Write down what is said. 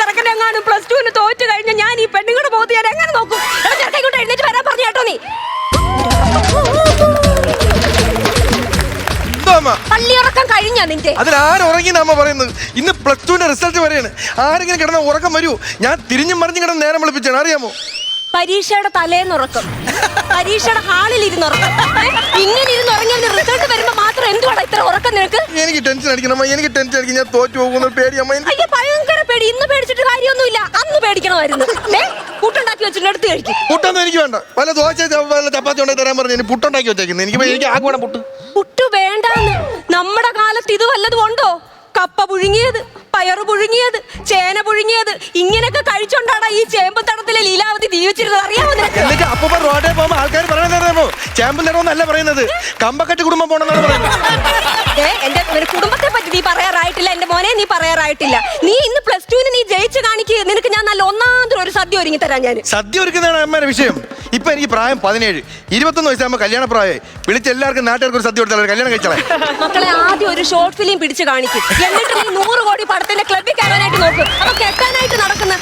ചെറുക്കനെങ്ങാനും +2 തോറ്റു കഴിഞ്ഞ ഞാൻ ഈ പെണ്ണുങ്ങളുടെ പോത്ത് ഞാൻ എങ്ങനെ നോക്കും? ചെറുക്കോട്ട് എഴുന്നേറ്റ് വരാൻ പറഞ്ഞു കേട്ടോ നീ. പള്ളിയുറക്കം കഴിഞ്ഞാ നിന്റെ? അതിലാരുറങ്ങിയെന്ന് അമ്മ പറയുന്നത്? ഇന്ന് +2 റിസൾട്ട് വരെയാണ്. ആരെങ്കിലും കിടന്ന ഉറക്കം വരൂ? ഞാൻ തിരിഞ്ഞും മറിഞ്ഞും കിടന്ന് നേരം വിളിപ്പിച്ചാണ്, അറിയാമോ? പരീക്ഷയുടെ തലേന്നുറക്കം, പരീക്ഷയുടെ ഹാളിൽ ഇരുന്നുറക്കം. ഇങ്ങനെ ഇരുന്നുറങ്ങിയാൽ റിസൾട്ട് വരുമ്പോ മാത്രം എന്തുവാണ് ഇത്ര ഉറക്കം നിനക്ക്? എനിക്ക് ടെൻഷൻ അടിക്കണം, എനിക്ക് ടെൻഷൻ അടിക്കും. ഞാൻ തോറ്റു പോകുന്ന പേടി അമ്മ. അയ്യോ ഭയങ്കര പേടി. ഇന്ന് പേടിച്ചിട്ട് കാര്യമൊന്നുമില്ല, അന്ന് പേടിക്കണമായിരുന്നു. പുട്ടുണ്ടാക്കി വെച്ചിട്ട് എടുത്ത് കഴിക്കും. പുട്ടൊന്നും എനിക്ക് വേണ്ട. വല്ല ദോശ വല്ല ചപ്പാത്തി ഉണ്ടാക്കി തരാൻ പറഞ്ഞു. പുട്ടുണ്ടാക്കി വെച്ചേക്കുന്നത് എനിക്ക് ആകെ വേണം പുട്ട്. പുട്ട് വേണ്ടാന്ന്. നമ്മുടെ കാലത്ത് ഇത് വല്ലതും ഉണ്ടോ? കപ്പ പുഴുങ്ങിയത്, പയറ് പുഴുങ്ങിയത്, ചേന പുഴുങ്ങിയത്, ഇങ്ങനെയൊക്കെ കഴിച്ചോണ്ടാണ് ഈ ചേമ്പ് തടത്തിലെ ലീലാവതി ജീവിച്ചിരുന്നത്, അറിയാമോ നിനക്ക്? എന്നിട്ട് അപ്പൊ റോഡേ പോകുമ്പോ ആൾക്കാർ പറയണോ ചേമ്പ് നിറമെന്നല്ല പറയുന്നത്, കമ്പക്കെട്ട് കുടുംബം പോണെന്നാണ് പറയുന്നത്. എന്റെ കുടുംബത്തെ പറ്റി നീ പറയാറായിട്ടില്ല, എന്റെ മോനെ നീ പറയാറായിട്ടില്ല. നീ ഇന്ന് +2 നീ ജയിച്ച് കാണിക്കുക. നിനക്ക് ഞാൻ നല്ല ഒന്നാന്തരം ഒരു സദ്യ ഒരുങ്ങി തരാം. ഞാൻ സദ്യ ഒരുക്കുന്നതാണ് അമ്മയുടെ വിഷയം. ഇപ്പൊ എനിക്ക് പ്രായം 17, 21 വയസ്സാകുമ്പോ കല്യാണ പ്രായമായി. വിളിച്ച എല്ലാവർക്കും നാട്ടുകാർക്ക് ഒരു സദ്യ കൊടുത്താൽ കല്യാണം കഴിച്ചാൽ മക്കളെ ആദ്യം ഒരു ഷോർട്ട് ഫിലിം പിടിച്ച് കാണിക്കും. എന്നിട്ട് നീ 100 കോടി പടത്തിന്റെ ക്ലബിൽ കയറാനായിട്ട് നോക്കും. അപ്പൊ കെട്ടാനായിട്ട് നടക്കുന്ന